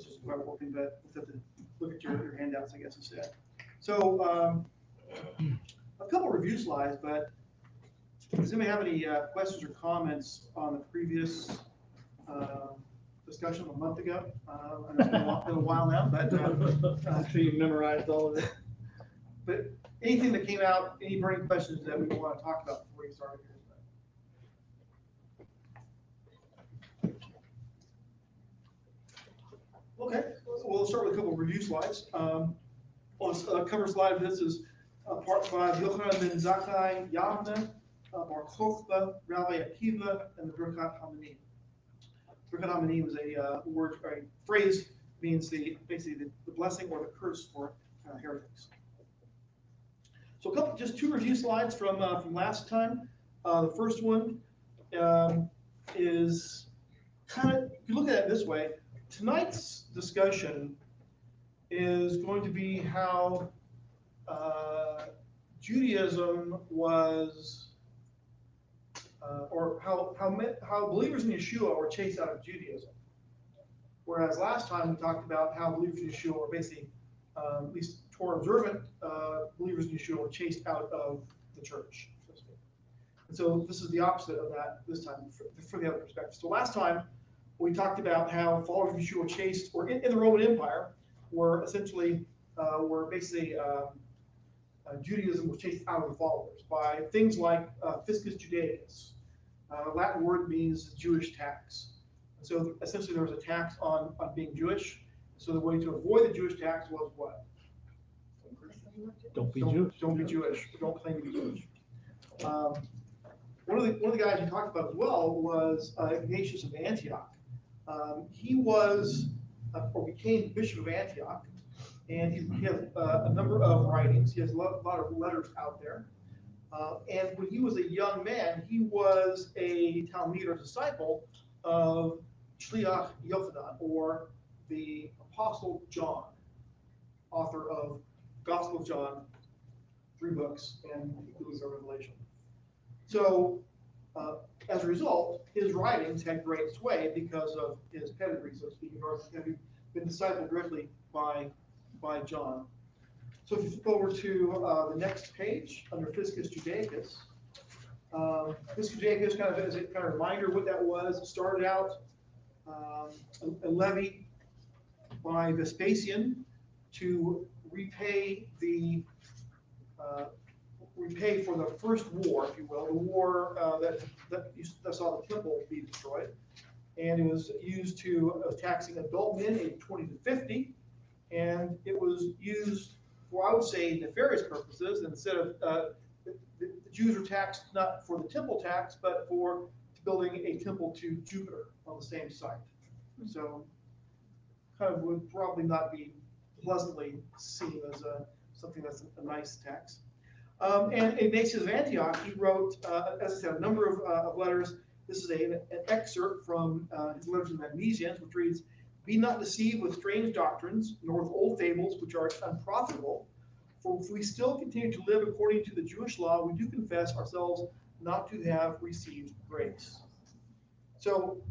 which is quite working, but we'll have to look at your handouts, I guess, instead. So a couple review slides, but does anybody have any questions or comments on the previous discussion a month ago? I know it's been a while now, but I'm sure you memorized all of it. But anything that came out, any burning questions that we want to talk about before we start here? Okay, we'll start with a couple of review slides. On the cover slide of this is part 5, Yochanan ben Zakkai, Yavneh, Bar Kochba, Rabbi Akiva, and the Birkhat HaMinim. Birkhat HaMinim is a word, or a phrase, means basically the blessing or the curse for heretics. So just two review slides from last time. The first one is kind of, if you look at it this way, tonight's discussion is going to be how Judaism was, or how believers in Yeshua were chased out of Judaism. Whereas last time we talked about how believers in Yeshua were basically, at least Torah observant believers in Yeshua were chased out of the church, so to speak. And so this is the opposite of that this time, from the other perspective. So last time we talked about how followers of Yeshua were chased, or in the Roman Empire, were essentially, Judaism was chased out of the followers by things like fiscus Judaicus. Latin word means Jewish tax. And so essentially there was a tax on being Jewish. So the way to avoid the Jewish tax was what? Don't be Jewish. Don't be Jewish. Don't claim to be Jewish. One of the guys you talked about as well was Ignatius of Antioch. He was, or became Bishop of Antioch, and he has a number of writings. He has a lot of letters out there. And when he was a young man, he was a Talmud or disciple of Shliach Yochanan, or the Apostle John, author of Gospel of John, 3 books, and includes the Revelation. So, as a result, his writings had great sway because of his pedigree, so to speak, or having been discipled directly by John. So if you flip over to the next page under Fiscus Judaicus, Fiscus Judaicus, kind of as a kind of reminder what that was, it started out a levy by Vespasian to repay for the first war, if you will, the war that saw the temple be destroyed, and it was used to taxing adult men aged 20 to 50, and it was used for, I would say, nefarious purposes. Instead of the Jews were taxed not for the temple tax, but for building a temple to Jupiter on the same site. So, kind of would probably not be pleasantly seen as something that's a nice tax. And Ignatius of Antioch, he wrote, as I said, a number of letters. This is an excerpt from his letter to the Magnesians, which reads, "Be not deceived with strange doctrines, nor with old fables, which are unprofitable. For if we still continue to live according to the Jewish law, we do confess ourselves not to have received grace." So,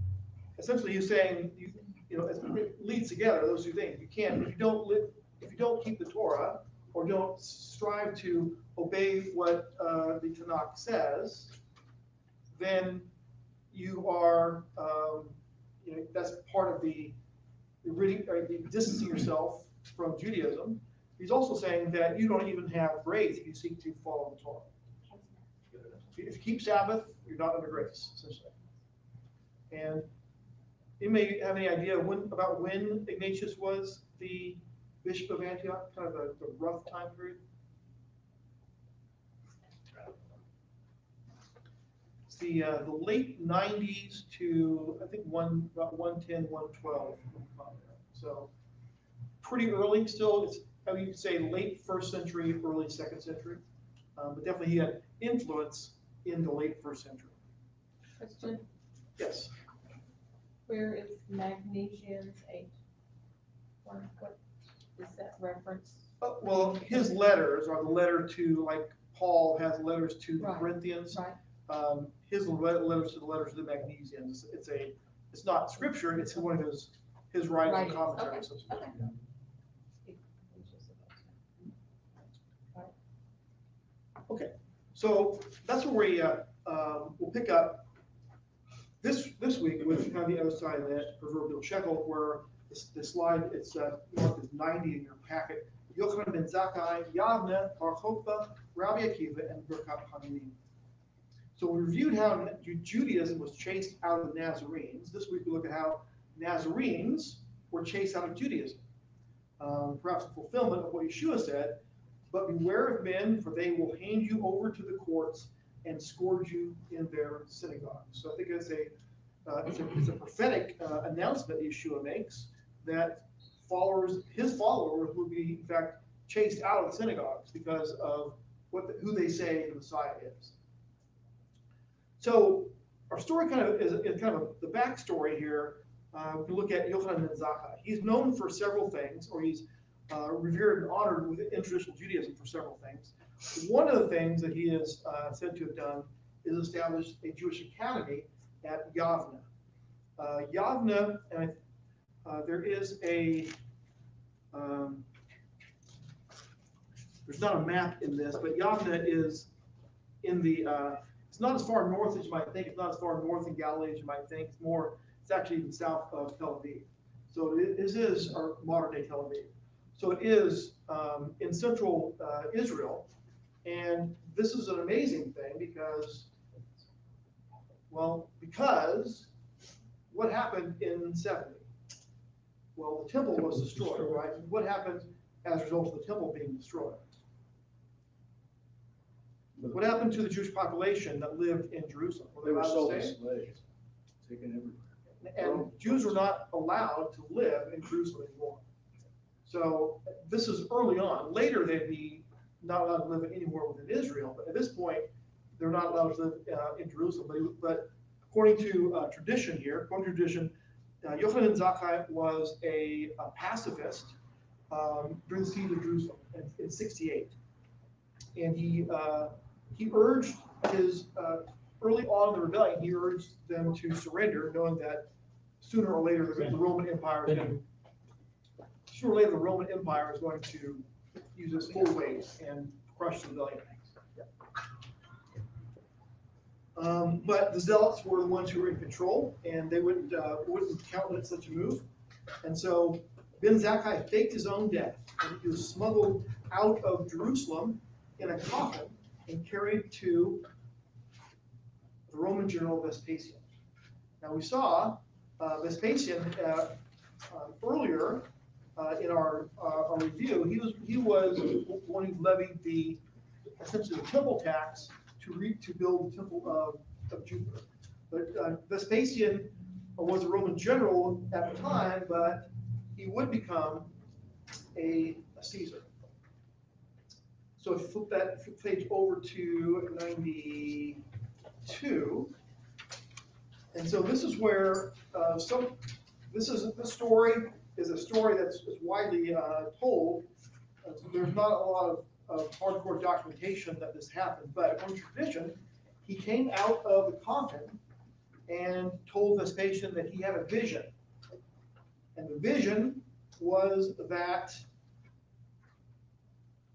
essentially, he's saying, it leads together those two things. You can't, if you don't keep the Torah, or don't strive to obey what the Tanakh says, then you are, that's part of the distancing yourself from Judaism. He's also saying that you don't even have grace if you seek to follow the Torah. If you keep Sabbath, you're not under grace, essentially. And you may have any idea about when Ignatius was the Bishop of Antioch, kind of the rough time period? It's the late 90s to, I think, about 110, 112. So pretty early still. It's, how you could say, late 1st century, early 2nd century. But definitely he had influence in the late 1st century. Question. Yes. Where is Magnesians 8? What is that reference? Well, his letters are the letter to, like Paul has letters to the Corinthians. Right. His letters to the Magnesians. It's not scripture. It's one of his his writings and Writings, commentaries. So to speak. okay. So that's where we we'll pick up this week with kind of the other side of that proverbial shekel, where this slide it's marked as 90 in your packet. Yochanan ben Zakkai, Yavneh, Kochba, Rabbi Akiva, and Birkhat HaMinim. So we reviewed how Judaism was chased out of the Nazarenes. This week we look at how Nazarenes were chased out of Judaism. Perhaps in fulfillment of what Yeshua said, but beware of men, for they will hand you over to the courts and scourge you in their synagogues. So I think it's a prophetic announcement Yeshua makes that his followers will be in fact chased out of the synagogues because of who they say the Messiah is. So our story kind of is kind of the backstory here. We can look at Yochanan ben Zakkai. He's known for several things, or he's revered and honored within traditional Judaism for several things. One of the things that he is said to have done is establish a Jewish academy at Yavneh. Yavneh, and there is there's not a map in this, but Yavneh is in the, it's not as far north as you might think. It's not as far north in Galilee as you might think. It's actually even south of Tel Aviv. So this is our modern day Tel Aviv. So it is in central Israel. And this is an amazing thing because what happened in 70? Well, the temple was destroyed, right? What happened as a result of the temple being destroyed? What happened to the Jewish population that lived in Jerusalem? They were allowed to sold as stay? slaves, taken everywhere. And Jews were not allowed to live in Jerusalem anymore. So this is early on. Later, they'd be not allowed to live anywhere within Israel, but at this point, they're not allowed to live in Jerusalem. But according to tradition here, Yochanan ben Zakkai was a pacifist during the siege of Jerusalem in 68. And he urged his, early on in the rebellion, he urged them to surrender, knowing that sooner or later the Roman Empire is going to use its full weight and crush the rebellion. But the zealots were the ones who were in control, and they wouldn't countenance such a move. And so Ben Zakkai faked his own death, and he was smuggled out of Jerusalem in a coffin and carried to the Roman general Vespasian. Now we saw Vespasian earlier in our review. He was the one who levied essentially the temple tax to build the temple of Jupiter. But Vespasian was a Roman general at the time, but he would become a Caesar. So if you flip that page over to 92, and so this is where this story is a story that's widely told. There's not a lot of hardcore documentation that this happened, but according to tradition, he came out of the coffin and told Vespasian that he had a vision, and the vision was that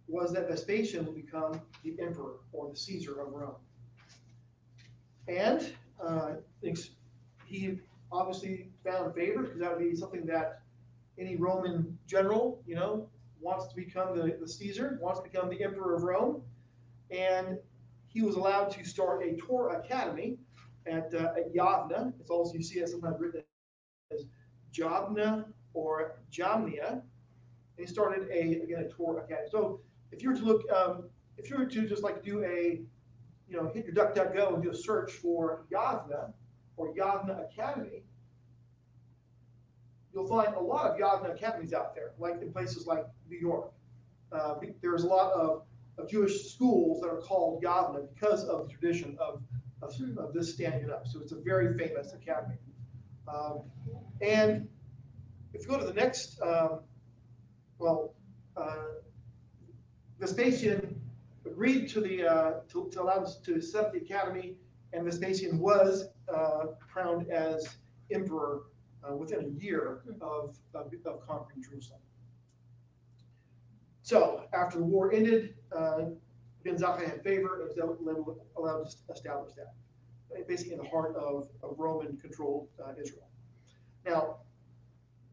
Vespasian would become the emperor or the Caesar of Rome. And he obviously found favor because that would be something that any Roman general, wants to become the Caesar, wants to become the emperor of Rome. And he was allowed to start a Torah academy at Yavneh. It's also, you see it sometimes written as Yavneh or Jamnia. And he started a Torah academy. So if you were to just like do hit your DuckDuckGo and do a search for Yavneh or Yavneh Academy, you'll find a lot of Yavneh academies out there, like in places like New York. There's a lot of Jewish schools that are called Yavneh because of the tradition of this standing up. So it's a very famous academy. And if you go to the next, Vespasian agreed to allow us to set up the academy, and Vespasian was crowned as emperor within a year of conquering Jerusalem. So after the war ended, Ben Zakkai had favor and was allowed to establish that, basically in the heart of Roman-controlled Israel. Now,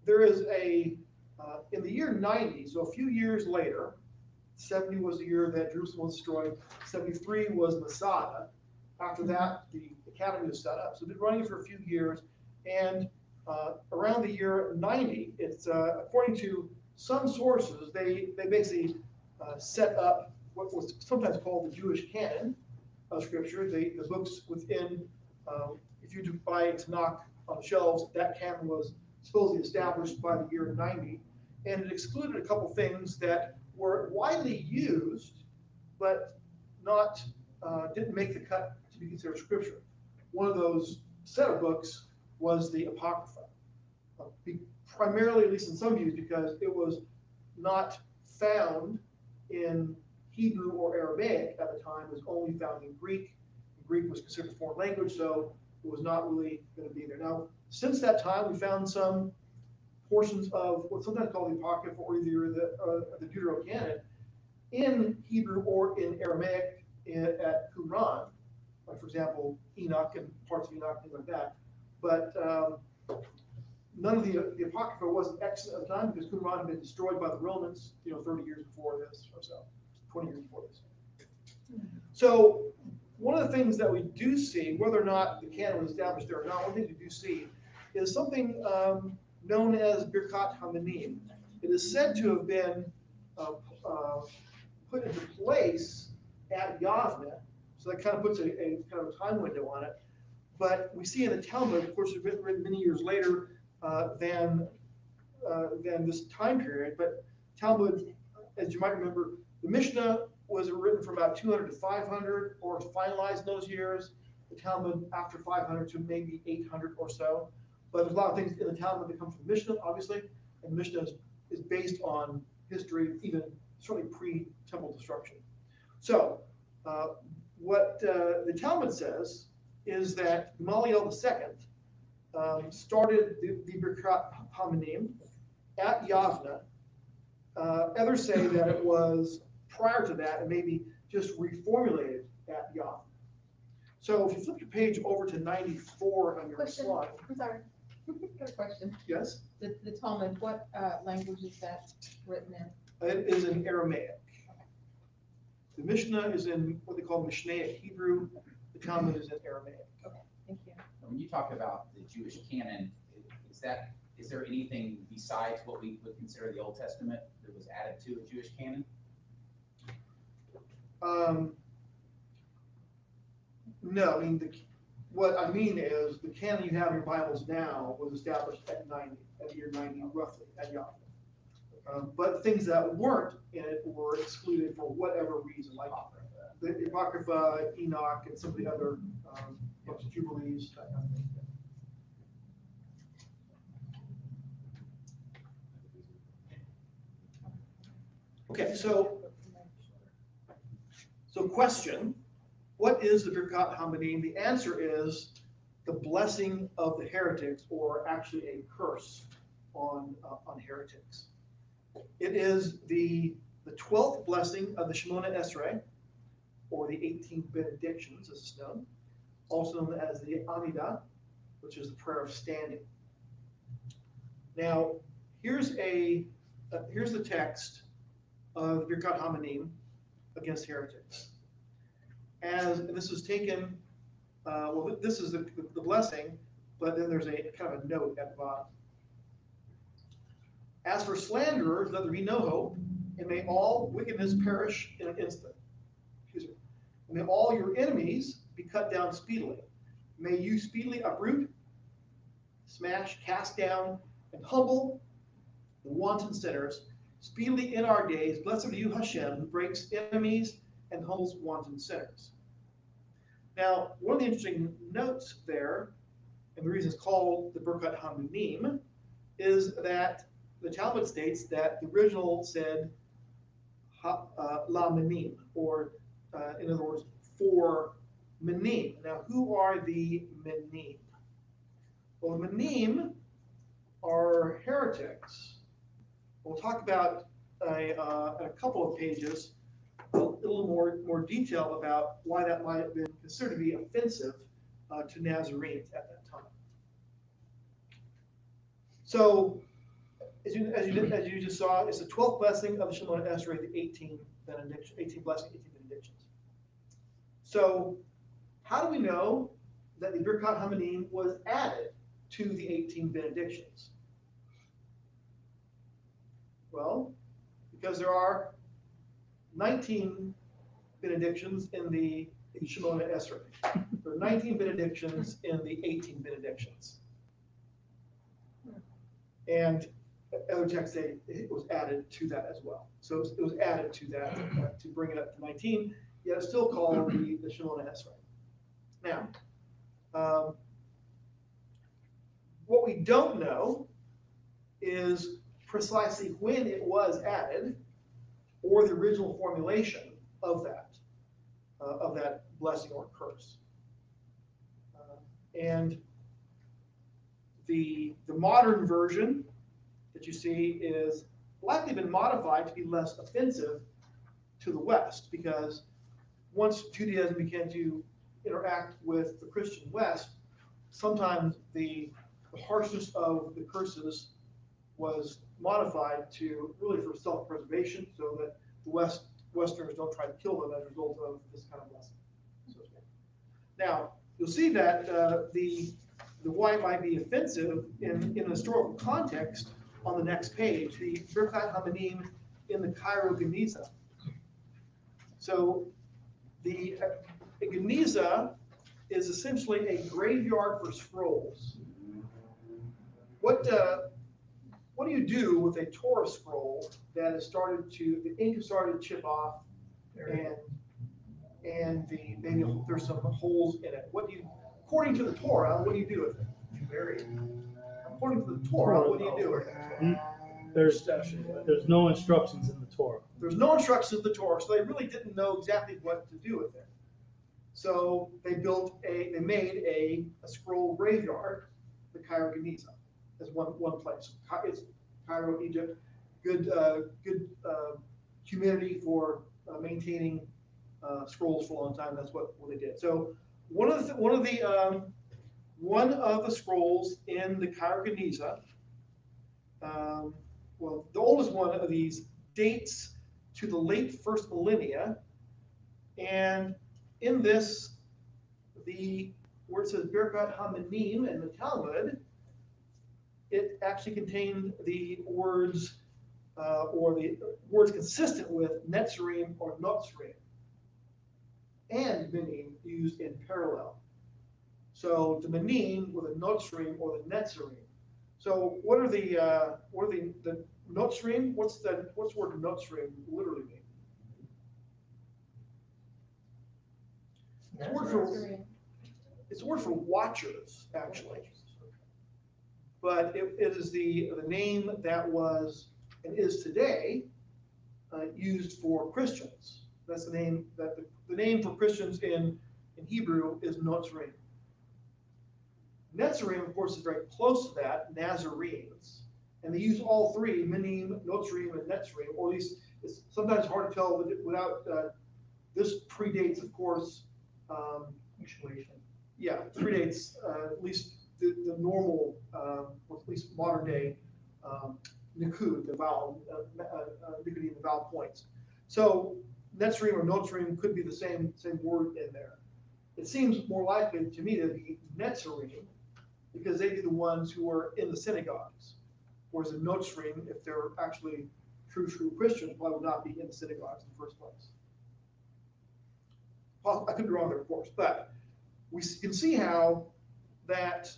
there is in the year 90, so a few years later, 70 was the year that Jerusalem was destroyed, 73 was Masada. After that, the academy was set up. So they've been running for a few years, and around the year 90, it's according to some sources, they basically set up what was sometimes called the Jewish canon of Scripture, the books within, if you do buy Tanakh on the shelves, that canon was supposedly established by the year 90, and it excluded a couple things that were widely used, but not didn't make the cut to be considered Scripture. One of those set of books was the Apocrypha, primarily, at least in some views, because it was not found in Hebrew or Aramaic at the time. It was only found in Greek. Greek was considered a foreign language, so it was not really going to be there. Now, since that time, we found some portions of what's sometimes called the Apocrypha or either the Deuterocanon in Hebrew or in Aramaic at Qumran, like for example, Enoch and parts of Enoch, things like that. But none of the Apocrypha wasn't extant at the time because Qumran had been destroyed by the Romans, 30 years before this or so, 20 years before this. So one of the things that we do see, whether or not the canon was established there or not, one thing we do see is something known as Birkhat HaMinim. It is said to have been put into place at Yavneh, so that kind of puts a kind of a time window on it. But we see in the Talmud, of course, it's been written many years later than this time period. But Talmud, as you might remember, the Mishnah was written from about 200 to 500, or finalized those years. The Talmud after 500 to maybe 800 or so. But there's a lot of things in the Talmud that come from the Mishnah, obviously, and Mishnah is based on history, even certainly pre-temple destruction. So what the Talmud says is that Gamaliel II started the Birkhat HaMinim at Yavneh. Others say that it was prior to that and maybe just reformulated at Yavneh. So if you flip your page over to 94 on your Question. slide. I'm sorry. Got a question. Yes? The Talmud, what language is that written in? It is in Aramaic. The Mishnah is in what they call Mishnaic Hebrew. The Talmud is in Aramaic. Okay, thank you. When you talk about the Jewish canon, is there anything besides what we would consider the Old Testament that was added to a Jewish canon? No, I mean, what I mean is the canon you have in your Bibles now was established at year 90, roughly, at Yavneh. But things that weren't in it were excluded for whatever reason, like the Apocrypha, Enoch, and some of the other books, Jubilees, that kind of thing. Okay, so question, what is the Birkhat HaMinim? The answer is the blessing of the heretics, or actually a curse on heretics. It is the 12th blessing of the Shemona Esrei, or the 18 benedictions, as it's known, also known as the Amidah, which is the prayer of standing. Now, here's the text of the Birkhat HaMinim against heretics. And this is taken, this is the blessing, but then there's a kind of a note at the bottom. As for slanderers, let there be no hope, and may all wickedness perish in an instant. Excuse me. And may all your enemies be cut down speedily. May you speedily uproot, smash, cast down, and humble the wanton sinners. Speedily in our days, blessed are you, Hashem, who breaks enemies and humbles wanton sinners. Now, one of the interesting notes there, and the reason it's called the Birkhat HaMinim, is that the Talmud states that the original said la minim, or in other words, for minim. Now, who are the minim? Well, the minim are heretics. We'll talk about in a couple of pages a little more detail about why that might have been considered to be offensive to Nazarenes at that time. So, as you just saw, it's the 12th blessing of the Shemona Esrei, the 18 blessing, 18 benedictions. So, how do we know that the Birkhat HaMinim was added to the 18 benedictions? Well, because there are 19 benedictions in the Shemona Esrei. There are 19 benedictions in the 18 benedictions. And other texts say it was added to that as well. So it was added to that to bring it up to 19, yet it's still called the Shemona Esrei. Now, what we don't know is precisely when it was added or the original formulation of that blessing or curse. And the modern version that you see is likely been modified to be less offensive to the West, because once Judaism began to interact with the Christian West, sometimes the harshness of the curses was modified to really for self-preservation, so that the Westerners don't try to kill them as a result of this kind of blessing. Now, you'll see that the why it might be offensive in a historical context on the next page, the Birkhat HaMinim in the Cairo Geniza. So the Geniza is essentially a graveyard for scrolls. What do you do with a Torah scroll that has the ink has started to chip off, and maybe there's some holes in it? According to the Torah, what do you do with it? You bury it. According to the Torah, what do you do with it? There's no instructions in the Torah. There's no instructions in the Torah, so they really didn't know exactly what to do with it. So they made a scroll graveyard, the Cairo Geniza, as one place. It's Cairo, Egypt, good humidity for maintaining scrolls for a long time. That's what they did. So one of the scrolls in the Cairo Geniza, well, the oldest one of these dates to the late first millennia, and in this, where it says Birkhat HaMinim in the Talmud, it actually contained the words or the words consistent with Netzarim or Notzrim, and Minim used in parallel. So the Minim were the Notzrim or the Netzarim. So what are the Notzrim? What's the word Notzrim literally mean? It's a word for watchers, actually. But it is the name that was and is today used for Christians. That's the name the name for Christians in Hebrew is Notzrim. Netzarim, of course, is very close to that, Nazarenes, and they use all three, Minim, Notzrim, and Netzarim, or at least it's sometimes hard to tell without, this predates, of course, yeah, predates at least the normal, or at least modern day, Nikud, the vowel, Nikud, the vowel points. So Netzarim or Notzrim could be the same word in there. It seems more likely to me to be Netzarim, because they'd be the ones who are in the synagogues. Whereas the Notzrim, if they're actually true Christians, probably would not be in the synagogues in the first place. I could be wrong there, of course, but we can see how that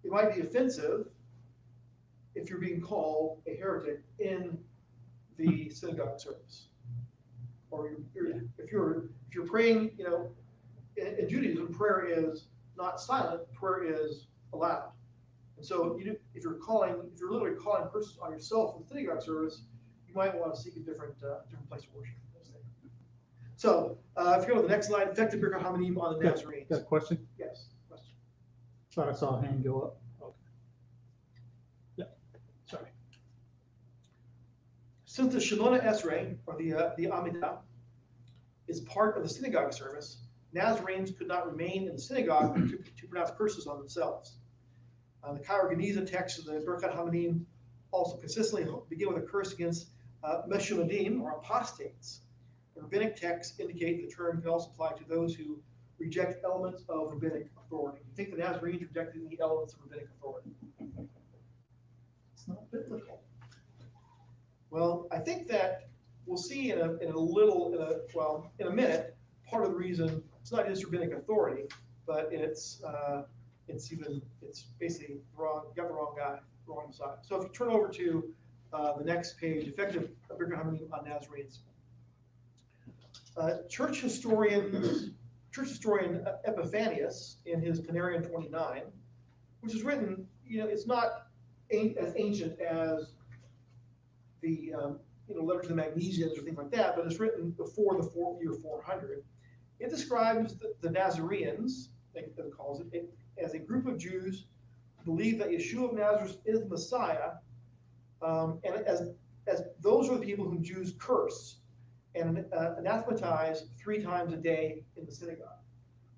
it might be offensive if you're being called a heretic in the synagogue service, or if you're praying, in Judaism, prayer is not silent, prayer is aloud. And so if you're literally calling persons on yourself in the synagogue service, you might want to seek a different place to worship. So if you go to the next slide, effective Birkhat HaMinim on the Nazarenes. Got a question? Yes, question. Thought I saw a hand go up. Since the Shemona Esrei, or the Amidah, is part of the synagogue service, Nazarenes could not remain in the synagogue to pronounce curses on themselves. The Kaira Geniza text of the Birkhat HaMinim also consistently begin with a curse against Meshumadim, or apostates. The rabbinic texts indicate the term can also apply to those who reject elements of rabbinic authority. You think the Nazarenes rejected any elements of rabbinic authority? It's not biblical. Well, I think that we'll see in a minute, part of the reason it's not just rabbinic authority, but it's basically wrong. You got the wrong guy, wrong side. So if you turn over to the next page, effective Birkhat HaMinim on Nazarenes. Church historian Epiphanius, in his Canarian 29, which is written, it's not as ancient as the letters of the Magnesians or things like that, but it's written before the year 400. It describes the Nazareans, it calls it, as a group of Jews who believe that Yeshua of Nazareth is the Messiah, and as those are the people whom Jews curse and anathematize 3 times a day in the synagogue.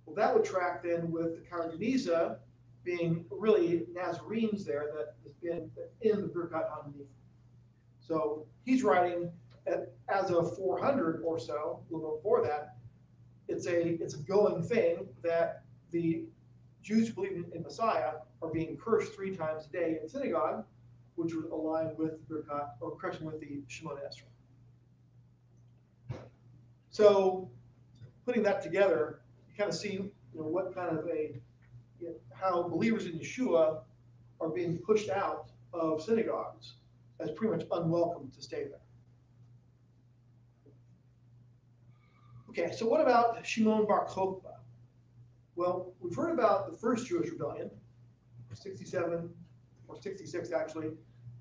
Well, that would track then with the Kaira Geniza being really Nazarenes there that has been in the Birkhat HaMinim. So he's writing as of 400 or so, a little before that. It's a going thing that the Jews who believe in Messiah are being cursed 3 times a day in synagogue, which would align with Birkhat, or correction, with the Shemona Esrei. So putting that together, you kind of see what kind of how believers in Yeshua are being pushed out of synagogues as pretty much unwelcome to stay there. Okay, so what about Shimon bar Kochba? Well, we've heard about the first Jewish rebellion, 67 or 66 actually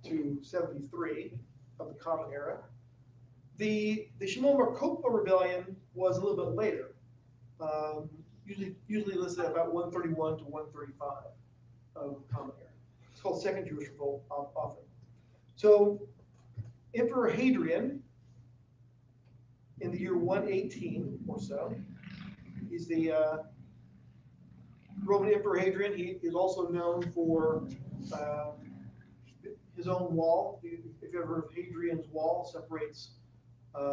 to 73 of the Common Era. The Shimon bar Kochba rebellion was a little bit later, usually listed at about 131 to 135 of the Common Era. It's called Second Jewish Revolt often. So Emperor Hadrian, in the year 118 or so, he's the Roman Emperor Hadrian. He is also known for his own wall. If you ever heard of Hadrian's Wall, separates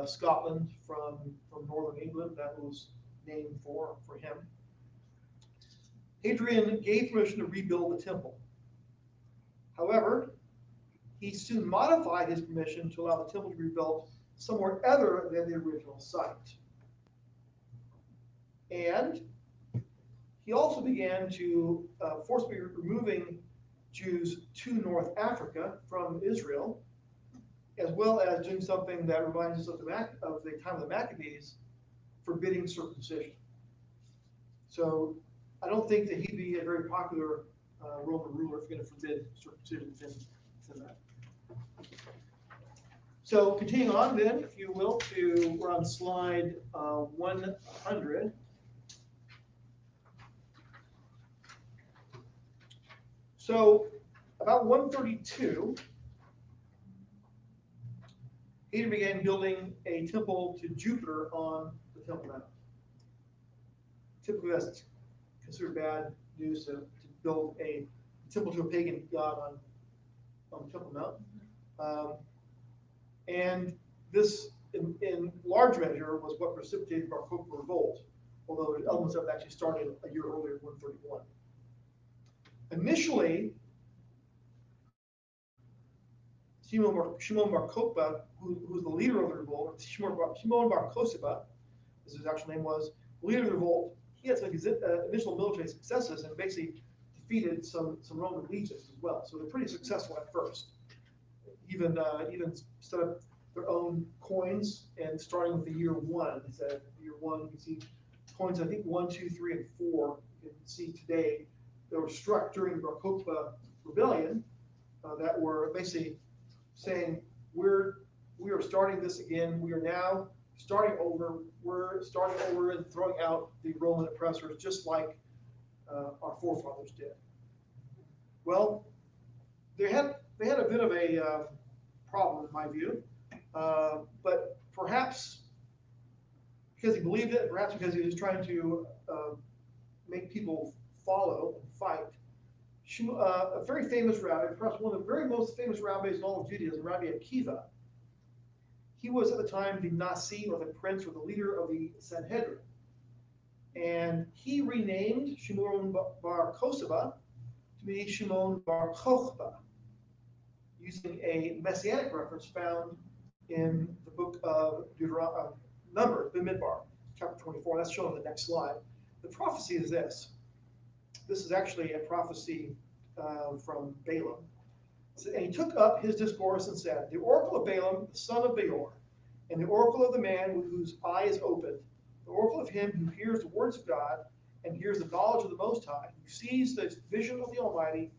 Scotland from northern England. That was named for him. Hadrian gave permission to rebuild the temple. However, he soon modified his permission to allow the temple to be rebuilt somewhere other than the original site. And he also began to forcibly removing Jews to North Africa from Israel, as well as doing something that reminds us of the time of the Maccabees, forbidding circumcision. So I don't think that he'd be a very popular Roman ruler if you're going to forbid circumcision within that. So continuing on then, if you will, we're on slide 100. So about 132, Hadrian began building a temple to Jupiter on the Temple Mount. Typically that's considered bad news to build a temple to a pagan god on the Temple Mount. And this, in large measure, was what precipitated the Bar Kokhba revolt, although the elements of it actually started a year earlier, 131. Initially, Shimon bar Kokhba, who was the leader of the revolt, Shimon bar Kokhba, as his actual name was, the leader of the revolt, he had some initial military successes and basically defeated some Roman legions as well. So they're pretty successful at first. Even set up their own coins, and starting with the year 1, he said, year 1, you can see coins, I think 1, 2, 3, and 4, you can see today, that were struck during the Bar Kokhba rebellion, that were basically saying, we are starting this again, we are now starting over, we're starting over and throwing out the Roman oppressors, just like our forefathers did. Well, they had a bit of a problem, in my view. But perhaps because he believed it, perhaps because he was trying to make people follow and fight, a very famous rabbi, perhaps one of the very most famous rabbis in all of Judaism, Rabbi Akiva, he was at the time the Nasi, or the prince, or the leader of the Sanhedrin. And he renamed Shimon bar Kochba to be Shimon bar Kochba, using a messianic reference found in the book of Numbers, Bamidbar, chapter 24. That's shown on the next slide. The prophecy is this. This is actually a prophecy from Balaam. And he took up his discourse and said, the oracle of Balaam, the son of Beor, and the oracle of the man whose eye is opened, the oracle of him who hears the words of God and hears the knowledge of the Most High, who sees the vision of the Almighty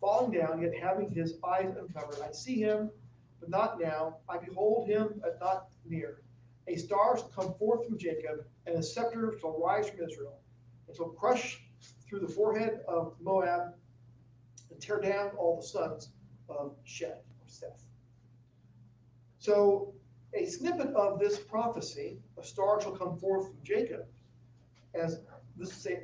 falling down, yet having his eyes uncovered. I see him, but not now. I behold him, but not near. A star shall come forth from Jacob, and a scepter shall rise from Israel. It shall crush through the forehead of Moab and tear down all the sons of Shed, or Seth. So a snippet of this prophecy, a star shall come forth from Jacob, as this is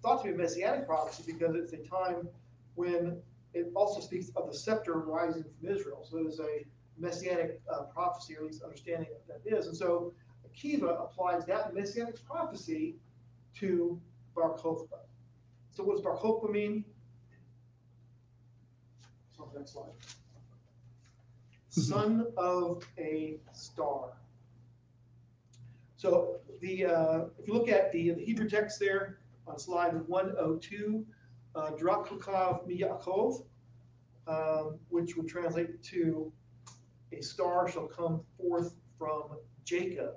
thought to be a messianic prophecy because it's a time when it also speaks of the scepter rising from Israel. So it is a messianic prophecy, or at least understanding that it is. And so Akiva applies that messianic prophecy to Bar Kochba. So what does Bar Kochba mean? It's on the next slide. Son of a star. So if you look at the Hebrew text there on slide 102, Drakhukav Miyakov, which would translate to a star shall come forth from Jacob.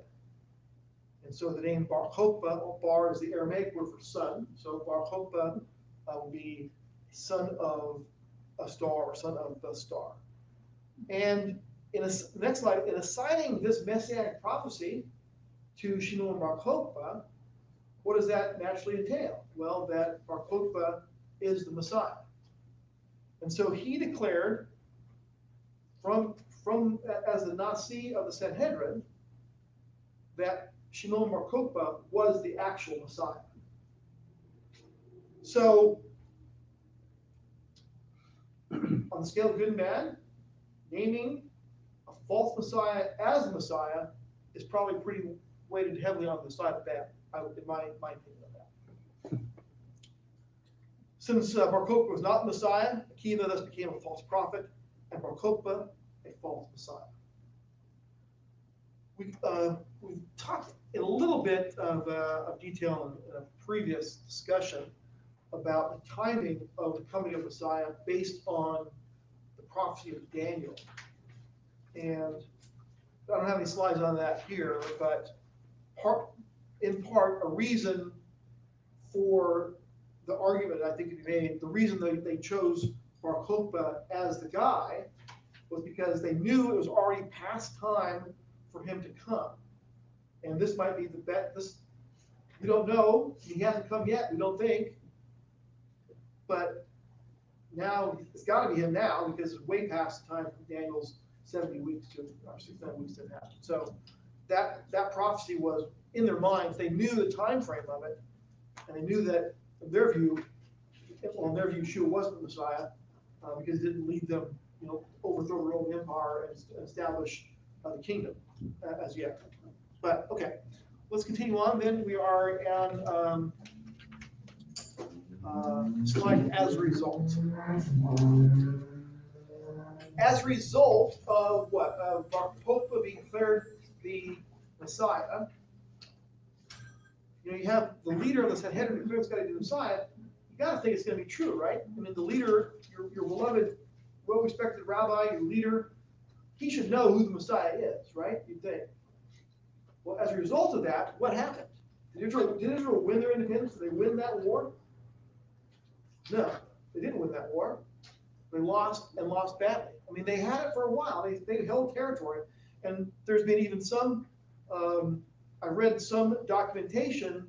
And so the name Bar Kochba, Bar is the Aramaic word for son. So Bar Kochba will be son of a star, or son of the star. And in the next slide, in assigning this messianic prophecy to Shimon bar Kochba, what does that naturally entail? Well, that bar Kochba is the Messiah. And so he declared from as the Nasi of the Sanhedrin that Shimon bar Kochba was the actual Messiah. So on the scale of good and bad, naming a false Messiah as the Messiah is probably pretty weighted heavily on the side of bad, in my opinion of that. Since Bar Kochba was not the Messiah, Akiva thus became a false prophet, and Bar Kochba a false Messiah. We've talked in a little bit of detail in a previous discussion about the timing of the coming of Messiah based on the prophecy of Daniel. And I don't have any slides on that here, but in part, a reason for the argument I think could be made, the reason they chose Bar Kochba as the guy was because they knew it was already past time for him to come. And this might be the bet. We don't know. He hasn't come yet, we don't think. But now it's got to be him now, because it's way past the time for Daniel's 70 weeks to, or 69 weeks to happen. So that prophecy was in their minds. They knew the time frame of it, and they knew that in their view, Yeshua wasn't the Messiah because it didn't lead them, overthrow the Roman Empire and establish the kingdom as yet. But okay, let's continue on. Then we are on slide as a result. As a result of what? Of Bar Kochba being declared the Messiah. You have the leader of the Sanhedrin declaring this guy to be the Messiah. You got to think it's going to be true, right? I mean, the leader, your beloved, well-respected rabbi, your leader, he should know who the Messiah is, right? You'd think. Well, as a result of that, what happened? Did Israel win their independence? Did they win that war? No, they didn't win that war. They lost, and lost badly. I mean, they had it for a while. They held territory, and there's been even some. I read some documentation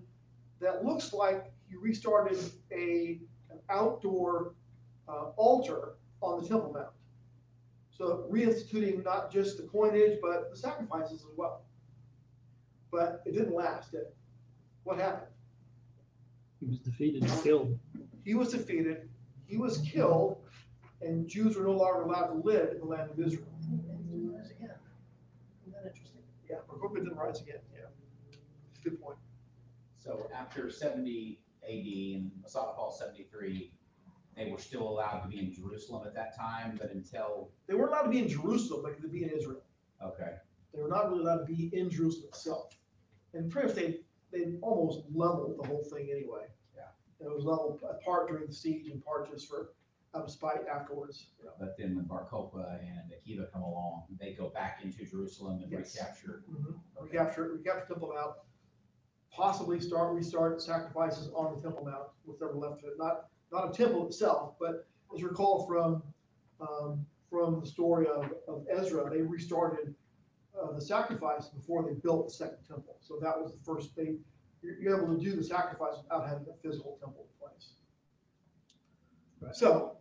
that looks like he restarted an outdoor altar on the Temple Mount. So reinstituting not just the coinage, but the sacrifices as well. But it didn't last, did it? What happened? He was defeated and killed. He was defeated, he was killed, and Jews were no longer allowed to live in the land of Israel. Isn't that interesting? Yeah, Kochba didn't rise again, yeah. Good point. So after 70 AD and Masada Paul 73, they were still allowed to be in Jerusalem at that time, but until, They weren't allowed to be in Jerusalem, but they could be in Israel. okay, They were not really allowed to be in Jerusalem itself. And pretty much they almost leveled the whole thing anyway. Yeah. And it was leveled part during the siege and part just for out of spite afterwards. You know. but then when Birkhat and Akiva come along, they go back into Jerusalem and Yes. recapture. Okay. Recapture Temple Mount, possibly restart sacrifices on the Temple Mount, whatever left of it. Not a temple itself, but as recall from the story of Ezra, they restarted the sacrifice before they built the second temple. So that was the first thing. You're able to do the sacrifice without having a physical temple in place. Right. So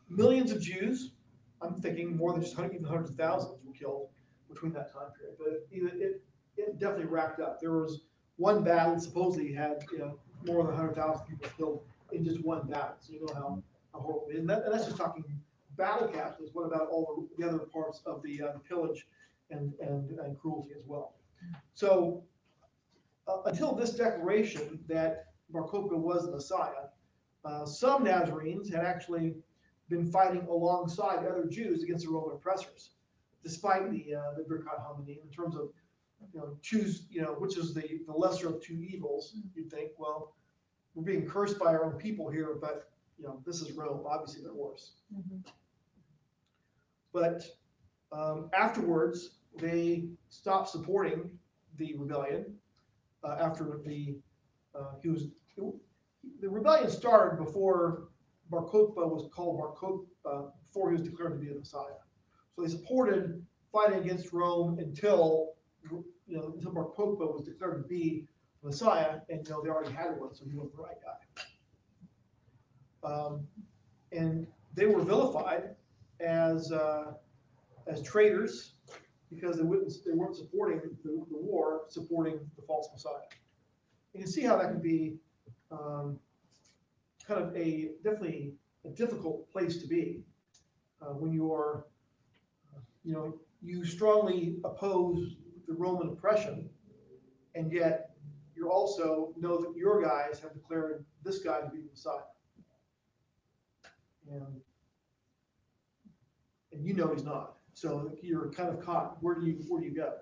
millions of Jews, I'm thinking more than just even hundreds of thousands were killed between that time period. But it definitely racked up. There was one battle supposedly had more than 100,000 people killed in just one battle. So you know how horrible it is. And that's just talking battle casualties. What about all the other parts of the pillage and cruelty as well? So until this declaration that Bar Kokhba was the Messiah, some Nazarenes had actually been fighting alongside other Jews against the Roman oppressors, despite the Birkhat HaMinim in terms of choose which is the lesser of two evils. You'd think, well, we're being cursed by our own people here, but this is Rome. Obviously, they're worse. But afterwards, they stopped supporting the rebellion. After the rebellion started before Bar Kokhba was called Bar Kokhba, before he was declared to be the Messiah. So they supported fighting against Rome until Bar Kokhba was declared to be the Messiah, and they already had one, so he wasn't the right guy. And they were vilified as traitors because they weren't supporting the war, supporting the false Messiah. You can see how that can be kind of definitely a difficult place to be when you are, you strongly oppose the Roman oppression, and yet you also know that your guys have declared this guy to be the Messiah. And he's not. So you're kind of caught. Where do you go?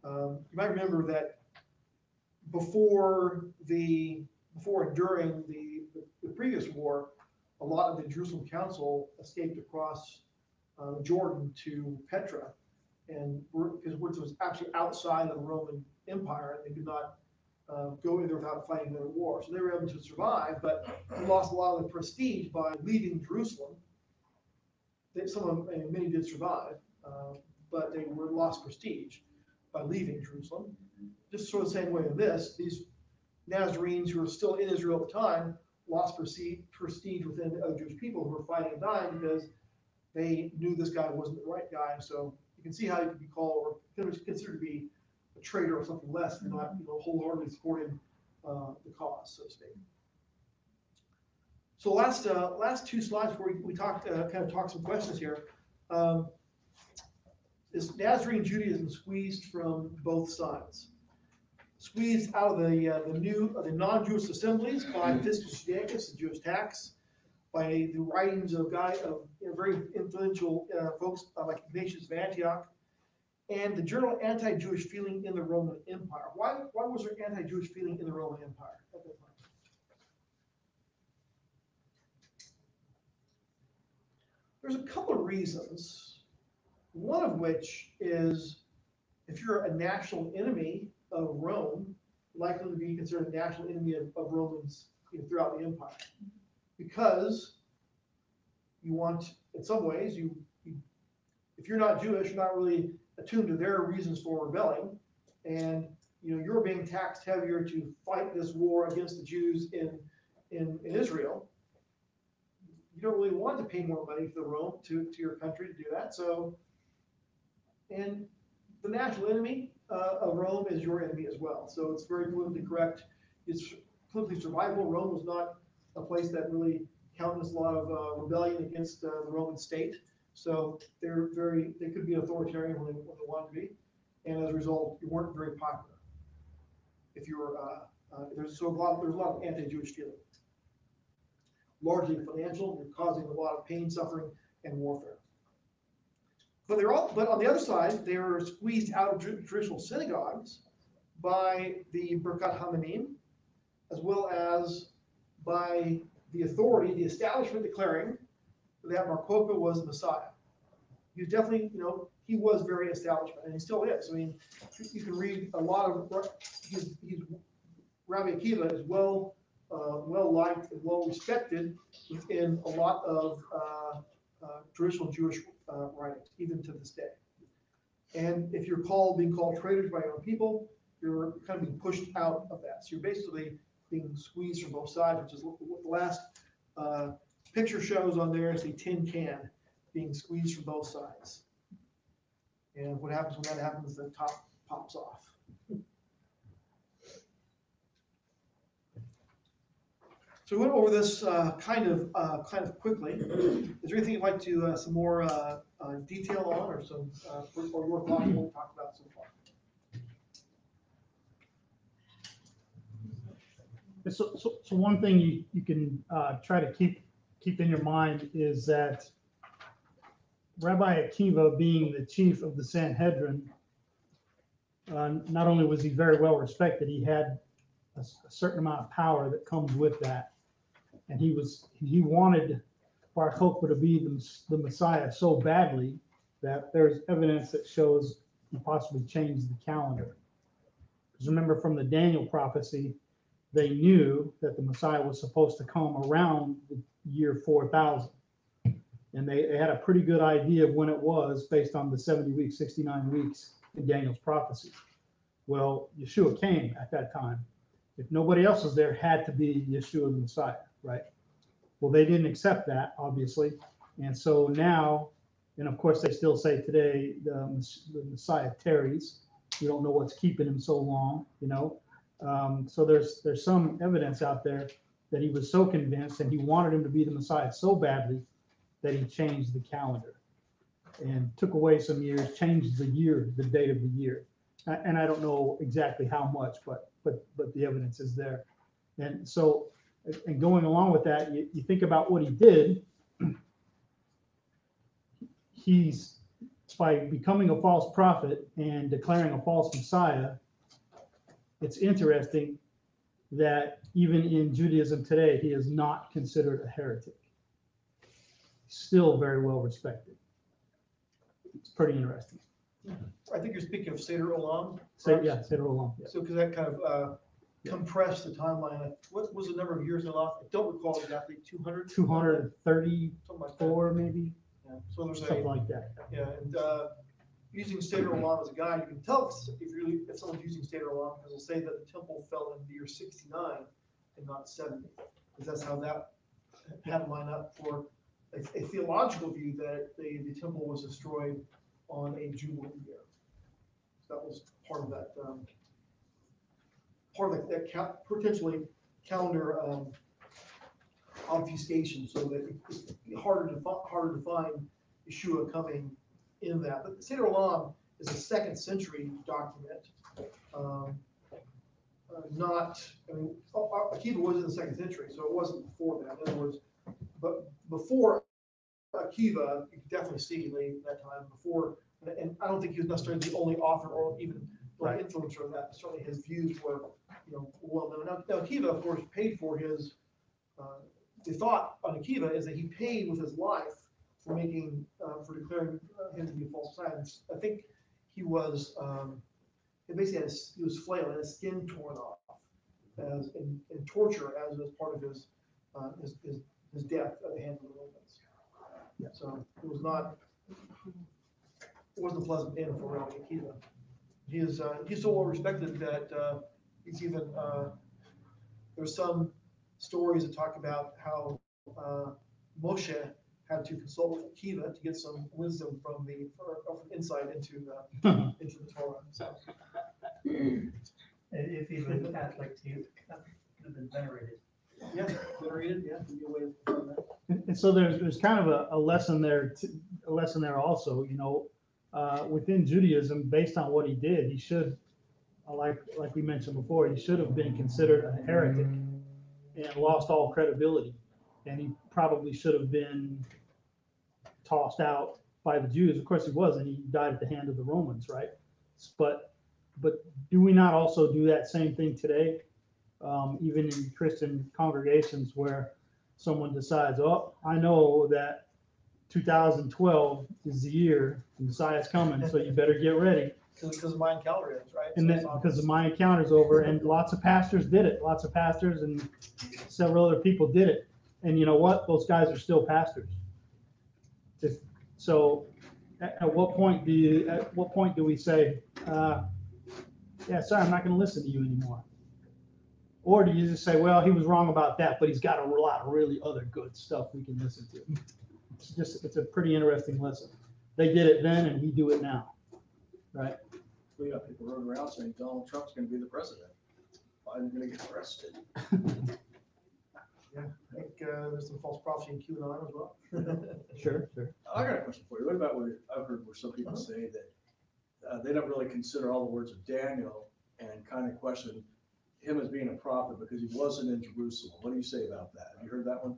You might remember that before and during the previous war, a lot of the Jerusalem Council escaped across Jordan to Petra, and because which was actually outside of the Roman Empire, and they could not go in there without fighting another war. So they were able to survive, but they lost a lot of the prestige by leaving Jerusalem. Many did survive, but they were lost prestige by leaving Jerusalem. Just sort of the same way in these Nazarenes who were still in Israel at the time lost prestige within the other Jewish people who were fighting and dying because they knew this guy wasn't the right guy. So you can see how you could be called or considered to be a traitor or something less if you're not wholeheartedly supporting the cause, so to speak. So last two slides before we talk some questions here. Is Nazarene Judaism squeezed from both sides? Squeezed out of the non-Jewish assemblies by Fiscus Judaicus, the Jewish tax, by the writings of very influential folks like Ignatius of Antioch, and the general anti-Jewish feeling in the Roman Empire. Why was there anti-Jewish feeling in the Roman Empire at that time? There's a couple of reasons. One of which is if you're a national enemy of Rome, likely to be considered a national enemy of Romans throughout the empire, because you want, in some ways, if you're not Jewish, you're not really attuned to their reasons for rebelling, and you're being taxed heavier to fight this war against the Jews in Israel. you don't really want to pay more money to Rome, to your country to do that. So, and the national enemy of Rome is your enemy as well. So it's very politically correct. It's politically survivable. Rome was not a place that really countenanced a lot of rebellion against the Roman state. So they could be authoritarian when they wanted to be. And as a result, you weren't very popular. If you were, there's a lot of anti-Jewish feeling. Largely financial, you're causing a lot of pain, suffering, and warfare. But on the other side, they were squeezed out of traditional synagogues by the Birkhat HaMinim, as well as by the authority, the establishment declaring that Kochba was the Messiah. He was definitely, he was very establishment, and he still is. I mean, you can read a lot of Rabbi Akiva is well liked and well respected within a lot of traditional Jewish writings, even to this day. And if you're being called traitors by your own people, you're kind of being pushed out of that. So you're basically being squeezed from both sides, which is what the last picture shows on there is a tin can being squeezed from both sides. And what happens when that happens, the top pops off. So we went over this kind of quickly. Is there anything you'd like to some more detail on, or some or your thoughts on what we talked about so far? So one thing you can try to keep in your mind is that Rabbi Akiva, being the chief of the Sanhedrin, not only was he very well respected, he had a certain amount of power that comes with that. And he wanted Bar Kochba to be the Messiah so badly that there's evidence that shows he possibly changed the calendar. Because remember, from the Daniel prophecy, they knew that the Messiah was supposed to come around the year 4000. And they had a pretty good idea of when it was based on the 70 weeks, 69 weeks in Daniel's prophecy. Well, Yeshua came at that time. If nobody else was there, it had to be Yeshua the Messiah, right? Well, they didn't accept that, obviously. And so now, and of course they still say today, the Messiah tarries. You don't know what's keeping him so long, So there's some evidence out there that he was so convinced and he wanted him to be the Messiah so badly that he changed the calendar and took away some years, changed the year, the date of the year. And I don't know exactly how much, but the evidence is there. And so, and going along with that, you think about what he did. He's, by becoming a false prophet and declaring a false Messiah, it's interesting that even in Judaism today, he is not considered a heretic. Still very well respected. It's pretty interesting. I think you're speaking of Seder Olam. Yeah, Seder Olam. Yeah. So because that kind of compressed the timeline. What was the number of years in off? I don't recall exactly. 200. 234 maybe. Yeah. So there's something like that. Yeah, and using Seder Olam as a guide, you can tell if someone's using Seder Olam because they'll say that the temple fell in the year 69 and not 70, because that's how that had to line up for a theological view that the temple was destroyed on a Jubilee year. So that was part of that, potentially calendar obfuscation, so that it's harder to find Yeshua coming in that. But the Seder Olam is a 2nd century document. Akiva was in the 2nd century, so it wasn't before that. In other words, but before Akiva, you can definitely see that time before, and I don't think he was necessarily the only author or even influencer of that. Certainly his views were, well known. Now Akiva, of course, paid for his. The thought on Akiva is that he paid with his life for declaring him to be a false science. I think he was basically he was flayed and his skin torn off as in torture as part of his death at the hands of the Romans. Yeah. So it wasn't a pleasant end for Rabbi Akiva. He's so well respected that he's even there's some stories that talk about how Moshe had to consult with Akiva to get some wisdom from insight into the Torah. So, If he's been Catholic, he could have been venerated. yeah, venerated, yeah, could be a way of doing that. And so there's kind of a lesson there, a lesson there also, within Judaism, based on what he did, he should, like we mentioned before, he should have been considered a heretic and lost all credibility. And he probably should have been tossed out by the Jews. Of course he wasn't. He died at the hand of the Romans, right? But do we not also do that same thing today? Even in Christian congregations where someone decides, oh, I know that 2012 is the year the Messiah's coming, so you better get ready. Because of Mayan calendar is, right? And So then it's obvious. because the Mayan calendar's over, and lots of pastors did it. Lots of pastors and several other people did it. And you know what? Those guys are still pastors. So at what point do we say, yeah, sorry, I'm not going to listen to you anymore? Or do you just say, well, he was wrong about that, but he's got a lot of really other good stuff we can listen to? It's a pretty interesting lesson. They did it then, and we do it now, right? We got people running around saying Donald Trump's gonna be the president. Biden's gonna get arrested. Yeah, I think there's some false prophecy in QAnon as well. Sure. I got a question for you. What about where I've heard where some people say that they don't really consider all the words of Daniel and kind of question him as being a prophet because he wasn't in Jerusalem. What do you say about that? Have you heard that one?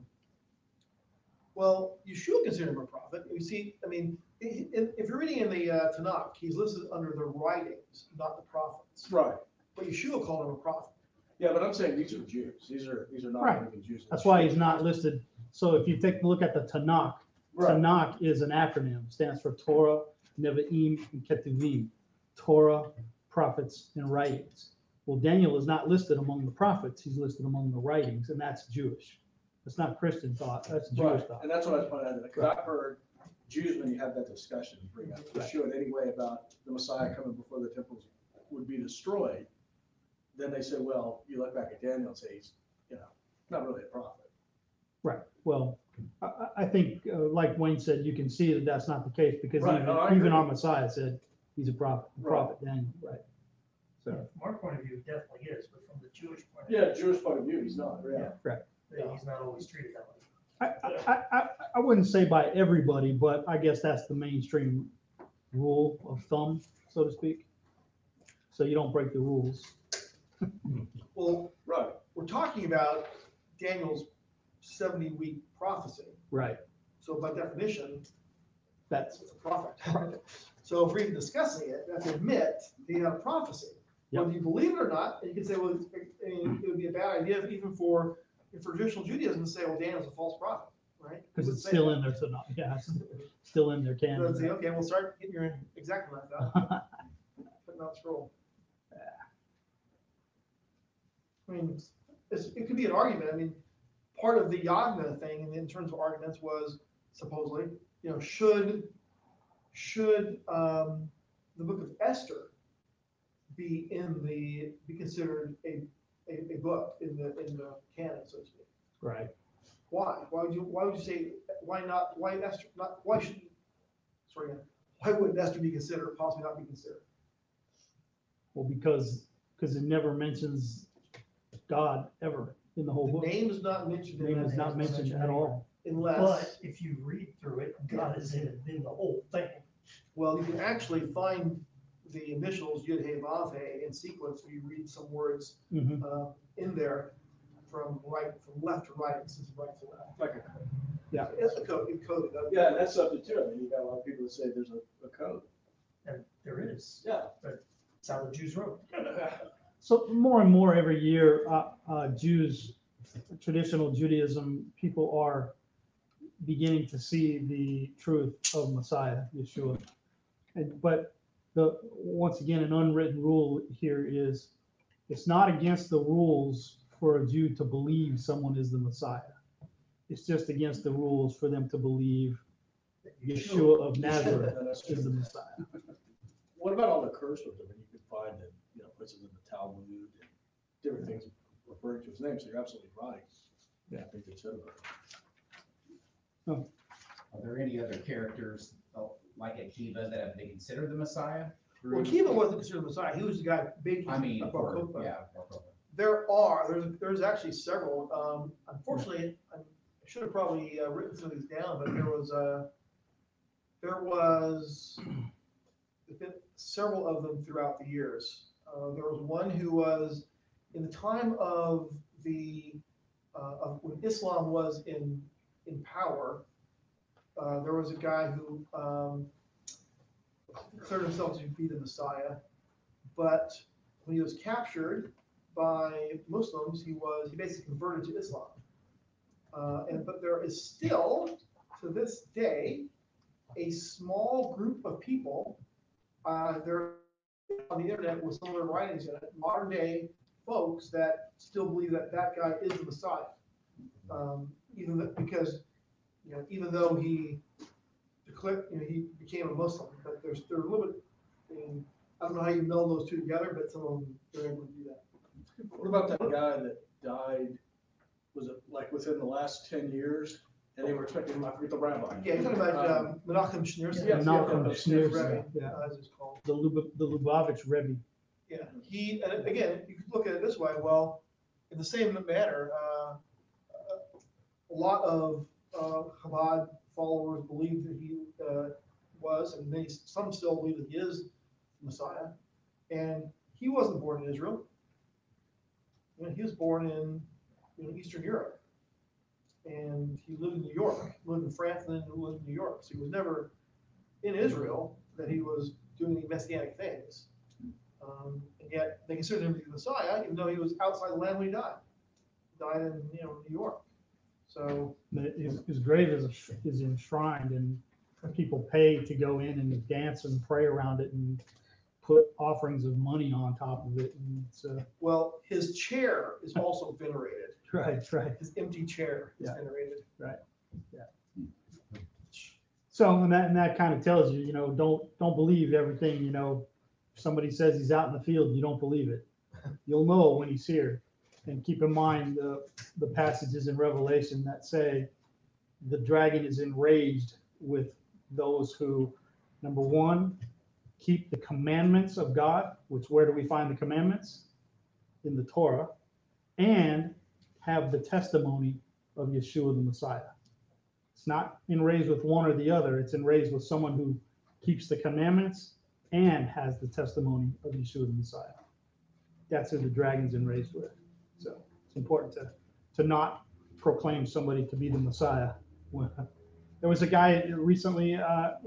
Well, you should consider him a prophet. You see, I mean, if you're reading in the Tanakh, he's listed under the writings, not the prophets. Right. But Yeshua called him a prophet. Yeah, but I'm saying these are Jews. These are not Right. even Jews. That's why he's not listed. So if you take a look at the Tanakh, Right. Tanakh is an acronym, stands for Torah, Nevi'im, and Ketuvim. Torah, prophets, and writings. Well, Daniel is not listed among the prophets. He's listed among the writings, and that's Jewish. That's not Christian thought. That's Jewish Right. thought. And that's what I was pointing out. Because I've heard Jews, when you have that discussion, bring up Yeshua in any way about the Messiah coming before the temples would be destroyed. Then they say, well, you look back at Daniel and say he's, not really a prophet. Right. Well, I think, like Wayne said, you can see that that's not the case because Right. No, I agree. even our Messiah said he's a prophet. Right. Prophet Daniel. Right. So. From our point of view, it definitely is, but from the Jewish point of Yeah, Jewish point of view, he's not. Yeah. view, he's not always treated that way. I wouldn't say by everybody, but I guess that's the mainstream rule of thumb, so to speak. So you don't break the rules. Well, Right. we're talking about Daniel's 70-week prophecy. Right. So by definition, That's it's a prophet. So if we're even discussing it, we have to admit that you have a prophecy. Yep. Whether you believe it or not, and you can say, well, it would be a bad idea even for traditional Judaism to say, well, Daniel's a false prophet, right? because You it's would say still that. in there. So not, yeah, it's still in their So canon. I'd say, okay, we'll start getting your exact math out. But not scroll. I mean, it could be an argument. I mean, part of the Yavneh thing in terms of arguments was supposedly, should the book of Esther be considered a book in the canon, so to speak? Right. Why? Why would you say, why not, why Esther, not, why shouldn't, sorry, why wouldn't Esther be considered, possibly not be considered? Well, because it never mentions God ever in the whole The book. name is not mentioned in Name that is not mentioned at all. unless, But if you read through it, God is in the whole thing. well, you can actually find the initials Yud Hey Vav Hey in sequence, where you read some words Mhm. in there from left to right, instead of right to left. Like a code. Yeah. It's a code, encoded. Yeah, and that's something too. I mean, you got a lot of people that say there's a code. And there is. Yeah. It's how the Jews wrote. So more and more every year, Jews, traditional Judaism, people are beginning to see the truth of Messiah, Yeshua. But once again, an unwritten rule here is it's not against the rules for a Jew to believe someone is the Messiah. It's just against the rules for them to believe Yeshua of Nazareth is the Messiah. What about all the curse words? I mean, you could find that, places in the Talmud and different things referring to his name. So you're absolutely right. Yeah. I think they said about it. Oh. Are there any other characters like Akiva that have been considered the Messiah? Well, Kiva wasn't considered the Messiah. He was the guy baking. I mean, Bar Kochba. yeah, Bar Kochba. There's actually several. Unfortunately, I should have probably written some of these down, but there's been several of them throughout the years. There was one who was in the time of of when Islam was in power. There was a guy who declared himself to be the Messiah, but when he was captured by Muslims, he basically converted to Islam. But there is still, to this day, a small group of people, they're on the internet with some of their writings in it, modern day folks that still believe that guy is the Messiah. Even though he declared, he became a Muslim, but they're a little bit, I don't know how you meld those two together, but some of them, they're able to do that. What about that guy that died, was it like within the last 10 years? And they were expecting him, I forget the rabbi. Yeah, you're talking about Menachem Schneerson. Yes, Menachem Rebbe, Schneerson, yeah. as it's called. The Lubavitch Rebbe. Yeah, and again, you could look at it this way. Well, in the same manner, a lot of Chabad followers believe that he was, and some still believe that he is the Messiah. And he wasn't born in Israel. He was born in Eastern Europe. And he lived in New York, lived in France, and then lived in New York. So he was never in Israel that he was doing any messianic things. And yet they considered him to be the Messiah, even though he was outside the land when he died. He died in New York. So His grave is enshrined, and people pay to go in and dance and pray around it and put offerings of money on top of it. And it's, well, his chair is also venerated. right. His empty chair is Yeah. venerated. Right. Yeah. So, and that kind of tells you, don't believe everything, if somebody says he's out in the field, you don't believe it. You'll know when he's here. And keep in mind the passages in Revelation that say the dragon is enraged with those who, number one, keep the commandments of God, which where do we find the commandments? In the Torah, and have the testimony of Yeshua the Messiah. It's not enraged with one or the other. It's enraged with someone who keeps the commandments and has the testimony of Yeshua the Messiah. That's who the dragon's enraged with. So it's important to not proclaim somebody to be the Messiah. There was a guy recently here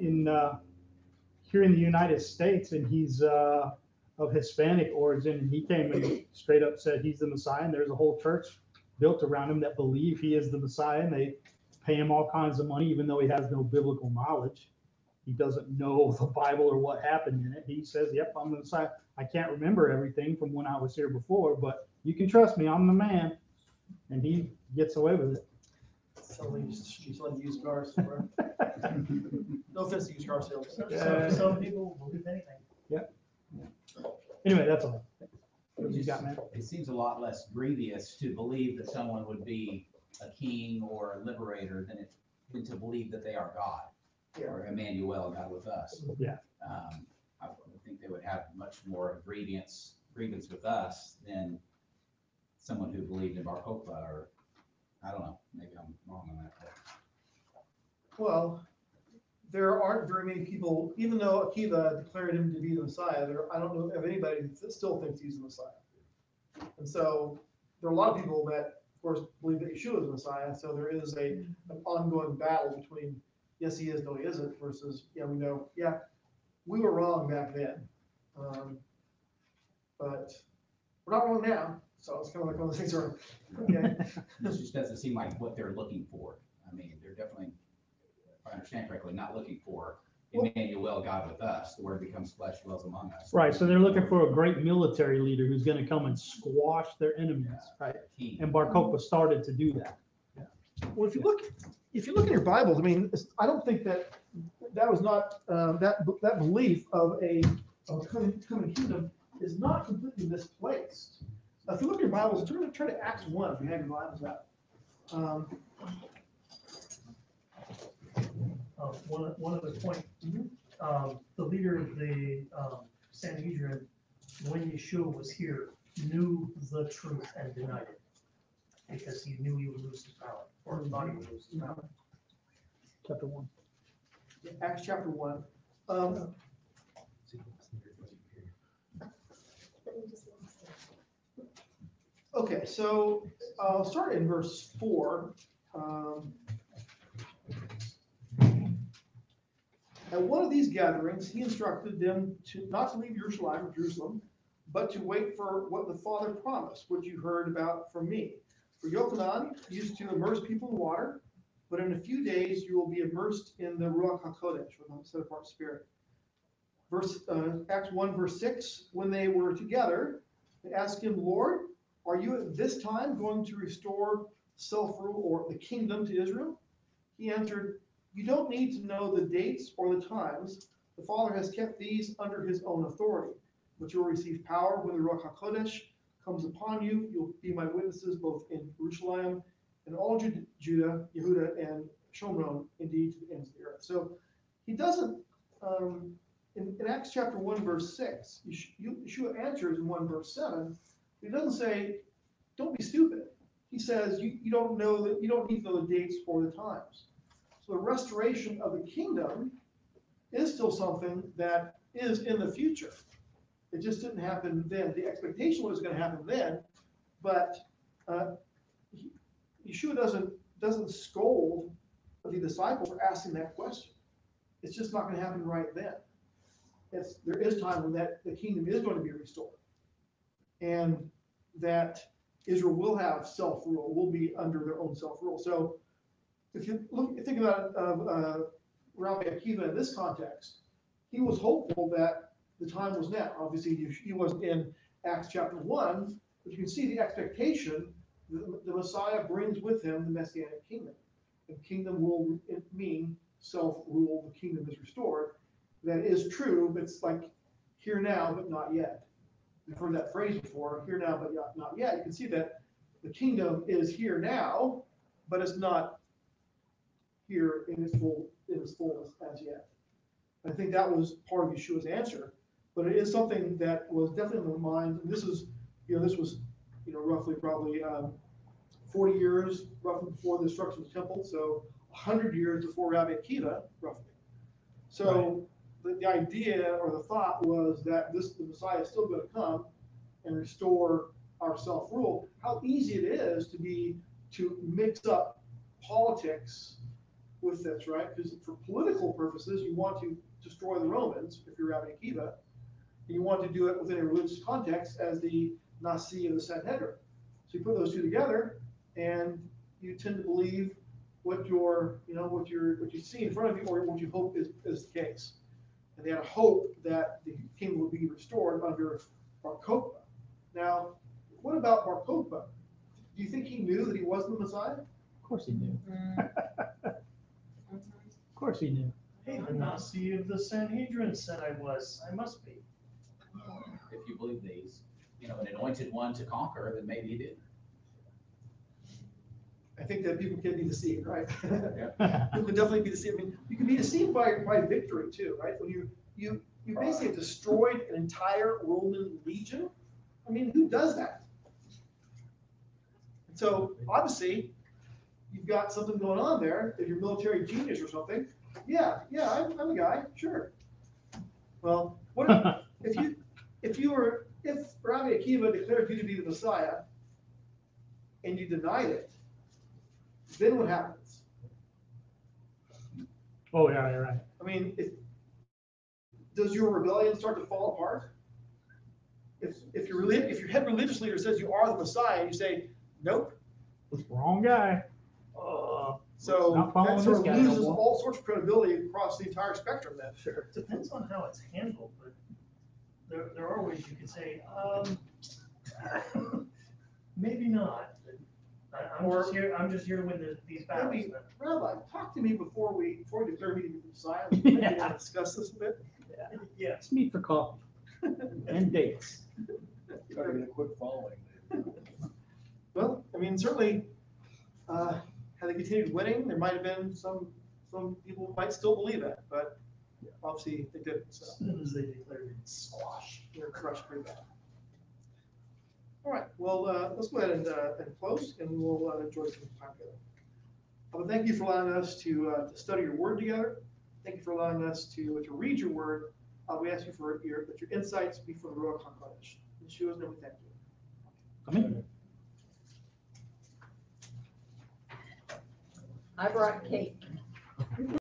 in the United States, and he's of Hispanic origin, and he came and straight up said he's the Messiah, and there's a whole church built around him that believe he is the Messiah, and they pay him all kinds of money, even though he has no biblical knowledge. He doesn't know the Bible or what happened in it. He says, yep, I'm the Messiah. I can't remember everything from when I was here before, but you can trust me, I'm the man. And he gets away with it. He's selling used cars somewhere. No offense to used car sales. Some people believe anything. Anyway, that's all. What you got, man? It seems a lot less grievous to believe that someone would be a king or a liberator than to believe that they are God. Yeah. Or Emmanuel, God with us. Yeah. I would think they would have much more grievance with us than someone who believed in Bar Kochba, or I don't know, maybe I'm wrong on that. Well, there aren't very many people, even though Akiva declared him to be the Messiah, I don't know of anybody that still thinks he's the Messiah. And so there are a lot of people that, of course, believe that Yeshua is the Messiah. So there is an ongoing battle between yes, he is, no, he isn't, versus, we know, we were wrong back then. But we're not wrong now. So it's kind of like one of those things where, okay. This just doesn't seem like what they're looking for. I mean, they're definitely, if I understand correctly, not looking for Emmanuel, God with us. The word becomes flesh, dwells among us. Right. So they're looking for a great military leader who's going to come and squash their enemies. Right. King. And Bar Kochba started to do that. Well, if you look in your Bibles, I mean, I don't think that was not that belief of a coming kingdom is not completely misplaced. If you look at your Bibles, turn to Acts 1 if you have your Bibles out. One other point. Mhm. The leader of the Sanhedrin, when Yeshua was here, knew the truth and denied it. Because he knew he would lose his power, or thought he would lose his power. Chapter 1. Acts chapter 1. Okay, so I'll start in verse 4. At one of these gatherings, he instructed them not to leave Jerusalem, but to wait for what the Father promised, which you heard about from me. For Yochanan used to immerse people in water, but in a few days you will be immersed in the Ruach HaKodesh, or the set-apart Spirit. Acts 1, verse 6, when they were together, they asked him, Lord, are you at this time going to restore self-rule or the kingdom to Israel? He answered, you don't need to know the dates or the times. The Father has kept these under his own authority. But you will receive power when the Ruach HaKodesh comes upon you. You'll be my witnesses both in Jerusalem and all Judah, Yehuda, and Shomron, indeed to the ends of the earth. So he doesn't, in Acts chapter 1, verse 6, Yeshua answers in 1 verse 7, he doesn't say, don't be stupid. He says, you don't need to know the dates or the times. So the restoration of the kingdom is still something that is in the future. It just didn't happen then. The expectation was going to happen then, but Yeshua doesn't scold the disciples for asking that question. It's just not going to happen right then. There is time when the kingdom is going to be restored, and that Israel will have self-rule, will be under their own self-rule. So if you think about Rabbi Akiva in this context, he was hopeful that the time was now. Obviously, he wasn't in Acts chapter 1, but you can see the expectation the Messiah brings with him the Messianic kingdom. The kingdom will mean self-rule, the kingdom is restored. That is true, but it's like here now, but not yet. You've heard that phrase before, here now, but not yet. You can see that the kingdom is here now, but it's not here in its fullness as yet. I think that was part of Yeshua's answer, but it is something that was definitely in the mind. And this was roughly probably 40 years roughly before the destruction of the temple, so 100 years before Rabbi Akiva, roughly. So the idea or the thought was that the Messiah is still going to come and restore our self-rule. How easy it is to mix up politics with this, right? Because for political purposes, you want to destroy the Romans, if you're Rabbi Akiva, and you want to do it within a religious context as the Nasi of the Sanhedrin. So you put those two together, and you tend to believe what you see in front of you, or what you hope is the case. And they had a hope that the kingdom would be restored under Kochba. Now, what about Kochba? Do you think he knew that he wasn't the Messiah? Of course he knew. Of course he knew. Hey, the Nasi of the Sanhedrin said I must be. If you believe these, an anointed one to conquer, then maybe he did. I think that people can be deceived, right? Yeah. People can definitely be deceived. I mean, you can be deceived by victory too, right? When you basically have destroyed an entire Roman legion. I mean, who does that? And so obviously, you've got something going on there. If you're military genius or something, yeah, I'm a guy, sure. Well, what if Rabbi Akiva declared you to be the Messiah and you denied it? Then what happens? Oh, yeah, you're right. I mean, does your rebellion start to fall apart? If your head religious leader says you are the Messiah, and you say, nope. Wrong guy. So Not following that sort this of guy no loses more. all sorts of credibility across the entire spectrum then. Sure. Depends on how it's handled, but there are ways you could say, maybe not. I'm just here to win these battles. Maybe, Rabbi, talk to me before we declare me to be the Messiah. Yeah. We can discuss this a bit. Yeah. Let's meet for coffee and dates. Try to get a quick following. Well, I mean, certainly, had they continued winning, there might have been some some people might still believe that, but obviously they didn't, so. As soon as they declared it squash. They're crushed pretty bad. All right, well, let's go ahead and close, and we'll enjoy some time together. I want to thank you for allowing us to study your word together. Thank you for allowing us to read your word. We ask you that your insights be for the Ruach HaKodesh. In Yeshua's name, we thank you. Amen. I brought cake.